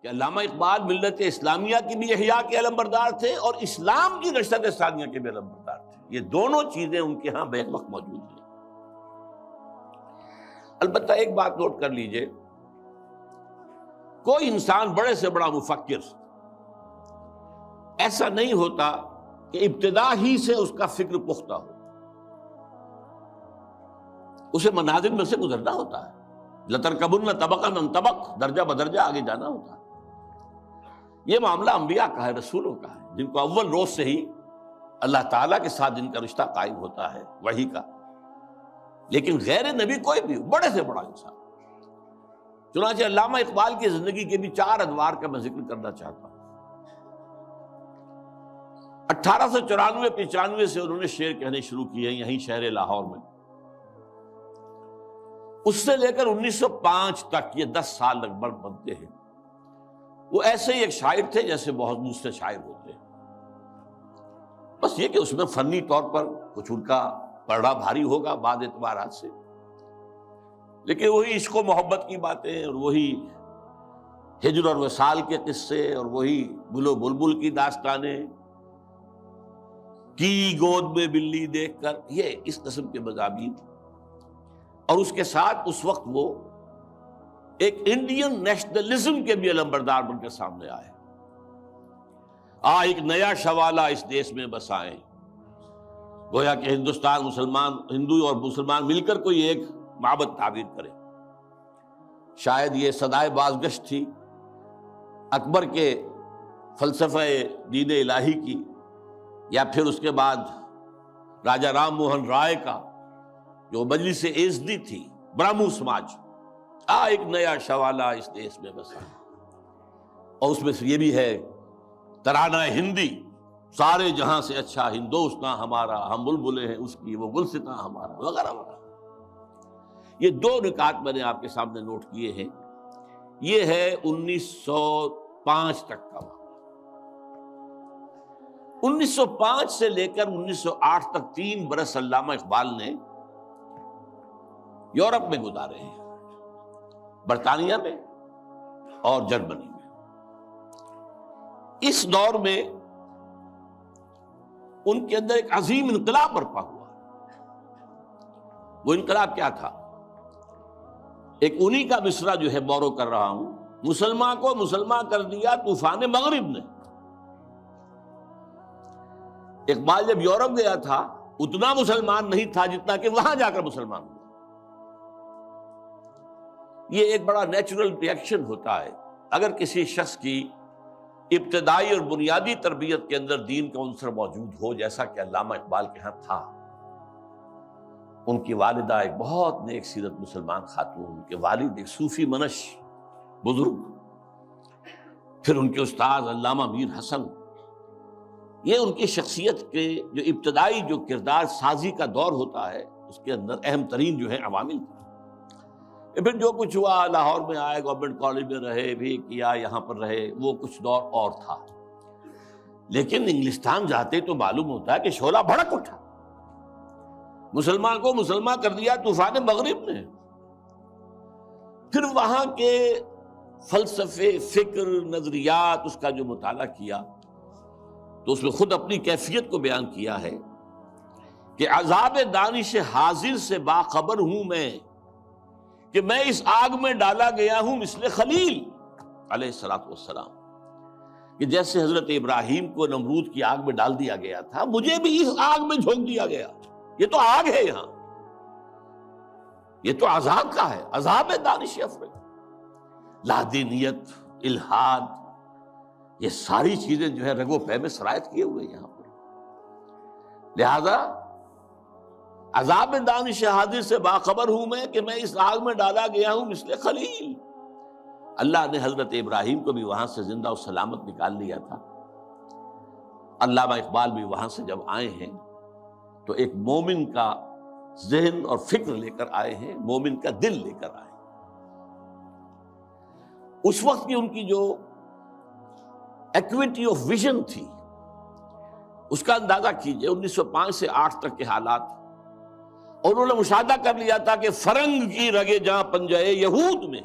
کہ علامہ اقبال ملت اسلامیہ کی بھی احیاء کے علمبردار تھے اور اسلام کی نشست ثانیہ کے بھی علمبردار تھے. یہ دونوں چیزیں ان کے ہاں بیک وقت موجود ہیں. البتہ ایک بات نوٹ کر لیجئے، کوئی انسان بڑے سے بڑا مفکر ایسا نہیں ہوتا کہ ابتدا ہی سے اس کا فکر پختہ ہو. اسے منازل میں سے گزرنا ہوتا ہے. لَتَرْكَبُنَّ طَبَقًا عَنْ طَبَقٍ، درجہ بدرجہ آگے جانا ہوتا ہے. یہ معاملہ انبیاء کا ہے، رسولوں کا ہے، جن کو اول روز سے ہی اللہ تعالیٰ کے ساتھ جن کا رشتہ قائم ہوتا ہے وحی کا. لیکن غیر نبی کوئی بھی بڑے سے بڑا انسان. چنانچہ علامہ اقبال کی زندگی کے بھی 4 ادوار کا میں ذکر کرنا چاہتا ہوں. 1894-95 سے انہوں نے شعر کہنے شروع کیے ہیں یہیں شہر لاہور میں. اس سے لے کر 1905 تک یہ 10 سال لگ بھگ بنتے ہیں. وہ ایسے ہی ایک شاعر تھے جیسے بہت دوسرے شاعر ہوتے ہیں، بس یہ کہ اس میں فنی طور پر کچھ ان کا پڑھا بھاری ہوگا بعض اعتبارات سے، لیکن وہی عشق و محبت کی باتیں اور وہی ہجر اور وصال کے قصے اور وہی گل و بلبل کی داستانیں، کی گود میں بلی دیکھ کر، یہ اس قسم کے مضامین. اور اس کے ساتھ اس وقت وہ ایک انڈین نیشنلزم کے بھی علمبردار بن کے سامنے آئے. ایک نیا شوالہ اس دیش میں بسائیں، گویا کہ ہندوستان مسلمان، ہندو اور مسلمان مل کر کوئی ایک معبد تعمیر کرے. شاید یہ صدائے بازگشت تھی اکبر کے فلسفہ دین الہی کی، یا پھر اس کے بعد راجہ رام موہن رائے کا جو مجلس عزتی تھی، برہمو سماج. ایک نیا شوالہ اس دیش میں بسا. اور اس میں سے یہ بھی ہے ترانہ ہندی، سارے جہاں سے اچھا ہندوستاں ہمارا، ہم بلبلیں ہیں اس کی، وہ گلستاں ہمارا، وغیرہ وغیرہ. یہ 2 نکات میں نے آپ کے سامنے نوٹ کیے ہیں. یہ ہے 1905 تک کا معاملہ. 1905 سے لے کر 1908 تک 3 برس علامہ اقبال نے یورپ میں گزارے ہیں، برطانیہ میں اور جرمنی میں. اس دور میں ان کے اندر ایک عظیم انقلاب برپا ہوا. وہ انقلاب کیا تھا؟ ایک انہی کا مصرع جو ہے بورو کر رہا ہوں، مسلمان کو مسلمان کر دیا طوفان مغرب نے. اقبال جب یورپ گیا تھا اتنا مسلمان نہیں تھا جتنا کہ وہاں جا کر مسلمان ہوا. یہ ایک بڑا نیچرل ریئیکشن ہوتا ہے اگر کسی شخص کی ابتدائی اور بنیادی تربیت کے اندر دین کا عنصر موجود ہو، جیسا کہ علامہ اقبال کے ہاں تھا. ان کی والدہ ایک بہت نیک سیرت مسلمان خاتون، ان کے والد ایک صوفی منش بزرگ، پھر ان کے استاد علامہ میر حسن. یہ ان کی شخصیت کے جو ابتدائی جو کردار سازی کا دور ہوتا ہے اس کے اندر اہم ترین جو ہے عوامل تھے. پھر جو کچھ ہوا، لاہور میں آئے، گورنمنٹ کالج میں رہے بھی کیا، یہاں پر رہے، وہ کچھ دور اور تھا. لیکن انگلستان جاتے تو معلوم ہوتا ہے کہ شعلہ بھڑک اٹھا. مسلمان کو مسلمان کر دیا طوفان مغرب نے. پھر وہاں کے فلسفے، فکر، نظریات، اس کا جو مطالعہ کیا تو اس میں خود اپنی کیفیت کو بیان کیا ہے کہ عذاب دانش حاضر سے باخبر ہوں میں کہ میں اس آگ میں ڈالا گیا ہوں مثل خلیل علیہ الصلوۃ والسلام. کہ جیسے حضرت ابراہیم کو نمرود کی آگ میں ڈال دیا گیا تھا، مجھے بھی اس آگ میں جھونک دیا گیا. یہ تو آگ ہے، یہاں یہ تو عذاب کا ہے، عذاب دانش افرے. لادینیت، الحاد، یہ ساری چیزیں جو ہے رگ و پے میں سرایت کیے ہوئے یہاں پر. لہذا عذاب دانش حاضر سے باخبر ہوں میں کہ میں اس آگ میں ڈالا گیا ہوں مثل خلیل. اللہ نے حضرت ابراہیم کو بھی وہاں سے زندہ و سلامت نکال لیا تھا. علامہ اقبال بھی وہاں سے جب آئے ہیں تو ایک مومن کا ذہن اور فکر لے کر آئے ہیں، مومن کا دل لے کر آئے. اس وقت کی ان کی جو ایکویٹی آف ویژن تھی اس کا اندازہ کیجئے. 1905 سے 8 تک کے حالات، اور انہوں نے مشاہدہ کر لیا تھا کہ فرنگ کی رگے جہاں پنجے یہود میں.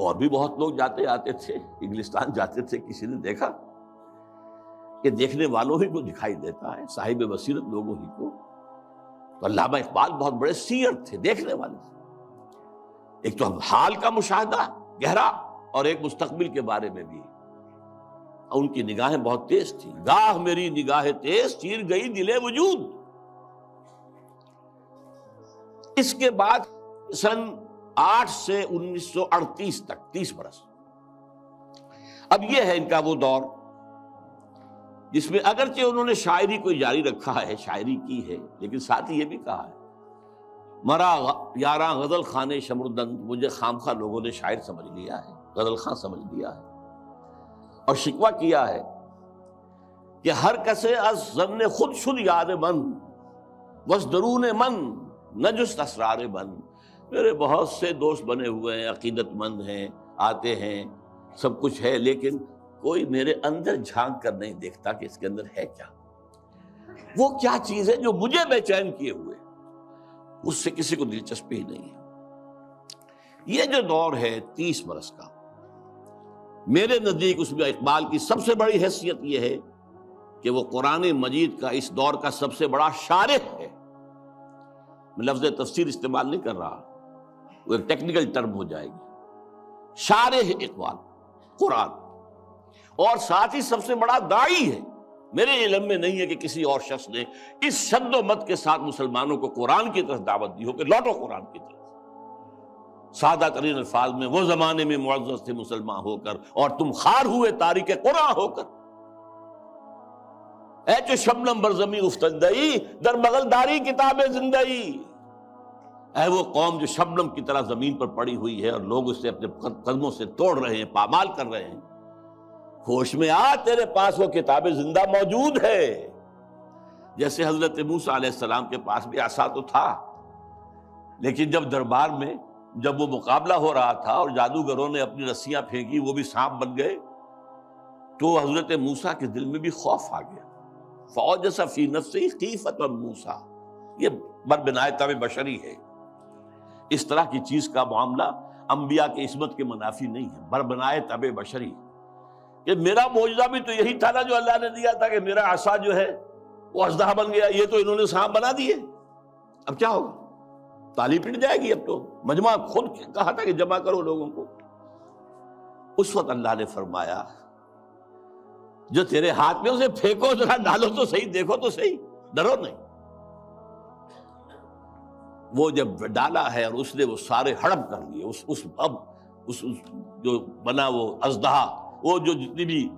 اور بھی بہت لوگ جاتے آتے تھے، انگلستان جاتے تھے، کسی نے دیکھا کہ دیکھنے والوں ہی کو دکھائی دیتا ہے، صاحب بصیرت لوگوں ہی کو. تو علامہ اقبال بہت بڑے سیر تھے، دیکھنے والے تھے. ایک تو حال کا مشاہدہ گہرا اور ایک مستقبل کے بارے میں بھی. ان کی نگاہیں بہت تیز تھی. گاہ میری نگاہ تیز چیر گئی دل وجود. اس کے بعد سن 8 سے 1938 تک 30 برس. اب یہ ہے ان کا وہ دور جس میں اگرچہ انہوں نے شاعری کو جاری رکھا ہے، شاعری کی ہے، لیکن ساتھ ہی یہ بھی کہا ہے مرا یاراں غزل خانے شمردند، مجھے خامخواہ لوگوں نے شاعر سمجھ لیا ہے، غزل خاں سمجھ لیا ہے. اور شکوہ کیا ہے کہ ہر کسے از ظن خود شد یار من وز درون من نجست اسرار من. میرے بہت سے دوست بنے ہوئے ہیں، عقیدت مند ہیں، آتے ہیں، سب کچھ ہے، لیکن کوئی میرے اندر جھانک کر نہیں دیکھتا کہ اس کے اندر ہے کیا، وہ کیا چیز ہے جو مجھے بے چین کیے ہوئے. اس سے کسی کو دلچسپی ہی نہیں ہے. یہ جو دور ہے 30 برس کا، میرے نزدیک اس میں اقبال کی سب سے بڑی حیثیت یہ ہے کہ وہ قرآن مجید کا اس دور کا سب سے بڑا شارح ہے. میں لفظ تفسیر استعمال نہیں کر رہا، وہ ایک ٹیکنیکل ٹرم ہو جائے گی. شارح اقبال قرآن، اور ساتھ ہی سب سے بڑا داعی ہے. میرے علم میں نہیں ہے کہ کسی اور شخص نے اس شد و مت کے ساتھ مسلمانوں کو قرآن کی طرف دعوت دی ہو کہ لوٹو قرآن کی طرف. سادہ ترین الفاظ میں وہ زمانے میں معزز تھے مسلمان ہو کر اور تم خار ہوئے تاریک قرآن ہو کر. اے جو شبنم بر زمیں افتندئی در بغل داری کتاب زندئی. اے وہ قوم جو شبنم کی طرح زمین پر پڑی ہوئی ہے اور لوگ اسے اپنے قدموں سے توڑ رہے ہیں، پامال کر رہے ہیں. ہوش میں آ، تیرے پاس وہ کتاب زندہ موجود ہے. جیسے حضرت موسیٰ علیہ السلام کے پاس بھی عصا تو تھا، لیکن جب دربار میں جب وہ مقابلہ ہو رہا تھا اور جادوگروں نے اپنی رسیاں پھینکی، وہ بھی سانپ بن گئے، تو حضرت موسیٰ کے دل میں بھی خوف آ گیا. فَأَوْجَسَ فِي نَفْسِهِ خِیفَةً موسیٰ. یہ بربنائے طبع بشری ہے. اس طرح کی چیز کا معاملہ انبیاء کے عصمت کے منافی نہیں ہے، بربنائے طبع بشری. کہ میرا معجزہ بھی تو یہی تھا نا جو اللہ نے دیا تھا، کہ میرا عصا جو ہے وہ اژدہا بن گیا، یہ تو انہوں نے سانپ بنا دیے. اب کیا ہوگا؟ تالی پٹ جائے گی. اب تو مجمع خود کہا تھا کہ جمع کرو لوگوں کو. اس وقت اللہ نے فرمایا جو تیرے ہاتھ میں اسے پھینکو، ذرا ڈالو تو صحیح، دیکھو تو صحیح، ڈرو نہیں. وہ جب ڈالا ہے اور اس نے وہ سارے ہڑپ کر لیے، اس جو بنا وہ اژدہا، وہ جو جتنی بھی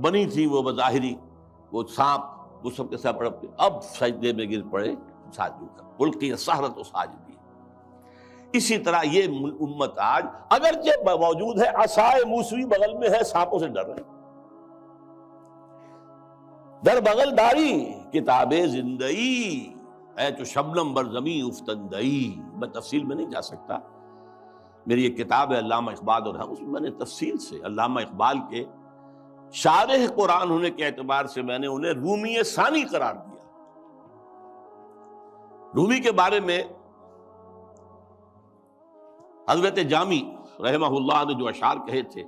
بنی تھی وہ بظاہری وہ سانپ، وہ سب کے ساتھ ہڑپ کے اب سجدے میں گر پڑے ساجدوں کا. القی السحرۃ ساجدین. اسی طرح یہ امت آج اگرچہ موجود ہے، عصائے موسوی بغل میں ہے، سانپوں سے ڈر رہے ہیں. در بغل داری کتاب زندئی، اے تو شبنم بر زمیں افتندئی. میں تفصیل میں نہیں جا سکتا، میری ایک کتاب ہے علامہ اقبال اور اس میں میں نے تفصیل سے علامہ اقبال کے شارح قرآن ہونے کے اعتبار سے میں نے انہیں رومی ثانی قرار دیا. رومی کے بارے میں حضرت جامی رحمہ اللہ نے جو اشعار کہے تھے،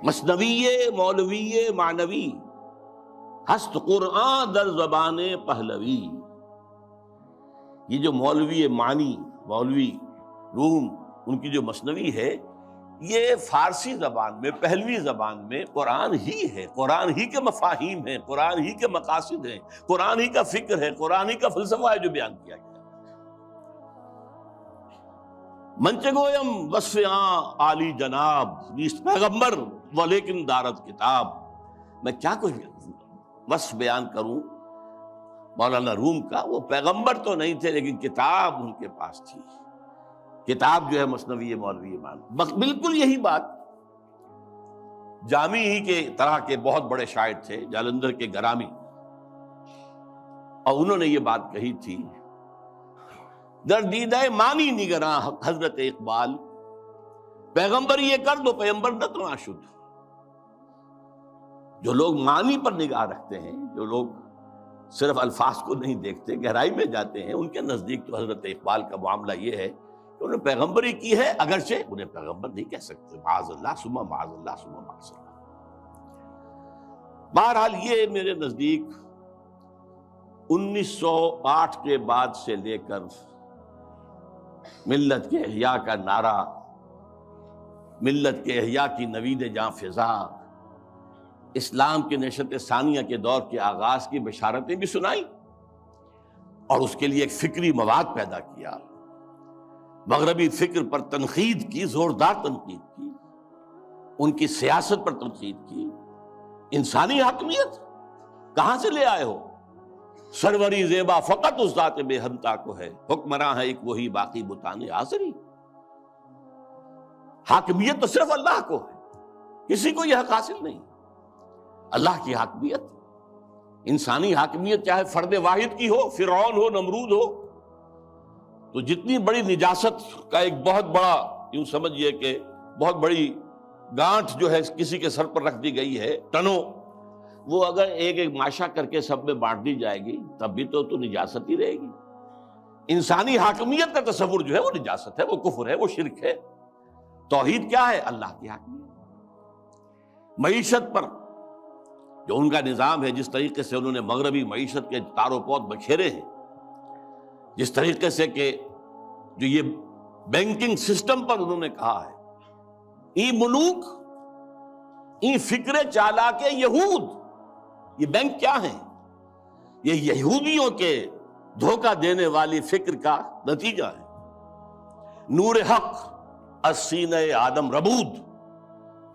مثنوی مولوی معنوی ہست قرآن در زبان پہلوی. یہ جو مولوی معنی، مولوی روم، ان کی جو مثنوی ہے، یہ فارسی زبان میں، پہلوی زبان میں قرآن ہی ہے، قرآن ہی کے مفاہیم ہیں، قرآن ہی کے مقاصد ہیں، قرآن ہی کا فکر ہے، قرآن ہی کا فلسفہ ہے جو بیان کیا گیا. منچ گویم وصف عالی جناب نیست پیغمبر ولیکن دارت کتاب. میں کیا کچھ وصف بیان کروں مولانا روم کا، وہ پیغمبر تو نہیں تھے لیکن کتاب ان کے پاس تھی. کتاب جو ہے مثنوی مولوی مان. بالکل یہی بات جامی ہی کے طرح کے بہت بڑے شاعر تھے، جالندھر کے گرامی، اور انہوں نے یہ بات کہی تھی، در دیدہ مانی نگراں حضرت اقبال، پیغمبر یہ کر دو پیغمبر نتنا شد. جو لوگ معنی پر نگاہ رکھتے ہیں، جو لوگ صرف الفاظ کو نہیں دیکھتے، گہرائی میں جاتے ہیں، ان کے نزدیک تو حضرت اقبال کا معاملہ یہ ہے کہ انہوں نے پیغمبری کی ہے، اگرچہ انہیں پیغمبر نہیں کہہ سکتے، معاذ اللہ ثم معاذ اللہ ثم معاذ اللہ۔ بہرحال یہ میرے نزدیک 1908 کے بعد سے لے کر ملت کے احیاء کا نعرہ، ملت کے احیاء کی نوید جاں فضا، اسلام کے نشأت ثانیہ کے دور کے آغاز کی بشارتیں بھی سنائیں، اور اس کے لیے ایک فکری مواد پیدا کیا، مغربی فکر پر تنقید کی، زوردار تنقید کی، ان کی سیاست پر تنقید کی۔ انسانی حاکمیت کہاں سے لے آئے ہو؟ سروری زیبا فقط اس ذات بے ہمتا کو ہے، حکمراں ہے ایک وہی باقی بتانے آزری۔ حاکمیت تو صرف اللہ کو ہے، کسی کو یہ حق حاصل نہیں۔ اللہ کی حاکمیت، انسانی حاکمیت چاہے فرد واحد کی ہو، فرعون ہو، نمرود ہو، تو جتنی بڑی نجاست کا ایک بہت بڑا، یوں سمجھئے کہ بہت بڑی گانٹھ جو ہے کسی کے سر پر رکھ دی گئی ہے، ٹنوں، وہ اگر ایک ایک ماشا کر کے سب میں بانٹ دی جائے گی تب بھی تو نجاست ہی رہے گی۔ انسانی حاکمیت کا تصور جو ہے وہ نجاست ہے، وہ کفر ہے، وہ شرک ہے۔ توحید کیا ہے؟ اللہ کی حاکمیت۔ معیشت پر جو ان کا نظام ہے، جس طریقے سے انہوں نے مغربی معیشت کے تار و پود بکھیرے ہیں، جس طریقے سے کہ جو یہ بینکنگ سسٹم پر انہوں نے کہا ہے، ای ملوک ای فکر چالاک یہود، یہ بینک کیا ہیں؟ یہ یہودیوں کے دھوکہ دینے والی فکر کا نتیجہ ہے۔ نور حق السینہ آدم ربود،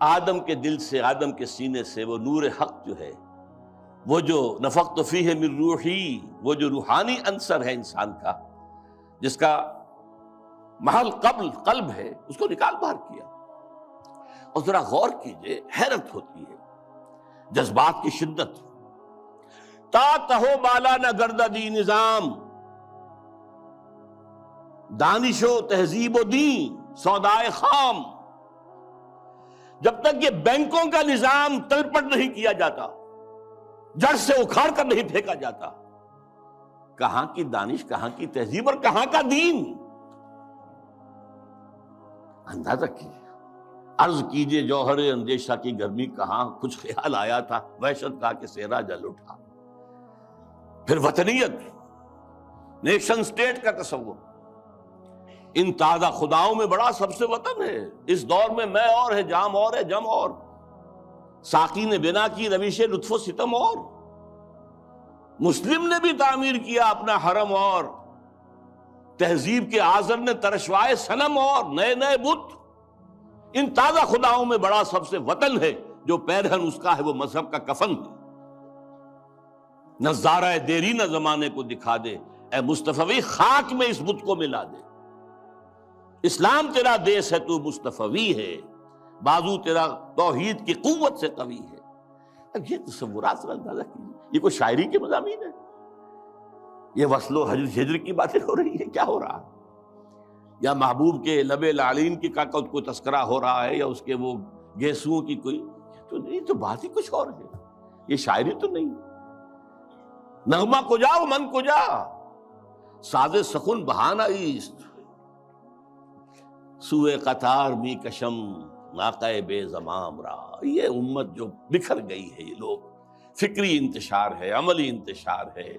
آدم کے دل سے، آدم کے سینے سے وہ نور حق جو ہے، وہ جو نفخت فیہ من روحی، وہ جو روحانی عنصر ہے انسان کا، جس کا محل قلب ہے، اس کو نکال باہر کیا۔ اور ذرا غور کیجئے، حیرت ہوتی ہے جذبات کی شدت۔ تا تہو بالا نہ گردہ دی نظام، دانش و تہذیب و دین سودائے خام۔ جب تک یہ بینکوں کا نظام تلپٹ نہیں کیا جاتا، جڑ سے اکھاڑ کر نہیں پھینکا جاتا، کہاں کی دانش، کہاں کی تہذیب اور کہاں کا دین؟ اندازہ کیجیے، عرض کیجیے جوہر اندیشہ کی گرمی کہاں، کچھ خیال آیا تھا، وحشت کا کہ صحرا جل اٹھا۔ پھر وطنیت، نیشن سٹیٹ کا تصور، ان تازہ خداؤں میں بڑا سب سے وطن ہے۔ اس دور میں میں اور ہے، جام اور ہے، جم اور، ساقی نے بنا کی روش لطف و ستم اور، مسلم نے بھی تعمیر کیا اپنا حرم اور، تہذیب کے آذر نے ترشوائے صنم اور، نئے نئے بت۔ ان تازہ خداؤں میں بڑا سب سے وطن ہے، جو پیرہن اس کا ہے وہ مذہب کا کفن ہے۔ نظارہ دیری نہ زمانے کو دکھا دے، اے مصطفی خاک میں اس بت کو ملا دے۔ اسلام تیرا دیس ہے، تو مصطفی ہے، بازو تیرا توحید کی قوت سے قوی ہے۔ اب یہ تصورات سے اندازہ کیجیے، یہ کوئی شاعری کے مضامین ہے؟ یہ وصل و ہجر کی باتیں ہو رہی ہے؟ کیا ہو رہا ہے؟ یا محبوب کے لب لعلین کی کا کوئی تذکرہ ہو رہا ہے، یا اس کے وہ گیسوؤں کی کوئی، تو نہیں، تو بات ہی کچھ اور ہے، یہ شاعری تو نہیں۔ نغمہ کجا و من کجا، ساز سخن بہانہ ایست، سوئے قطار می کشم ناقہ بے زمام را۔ یہ امت جو بکھر گئی ہے، یہ لوگ، فکری انتشار ہے، عملی انتشار ہے،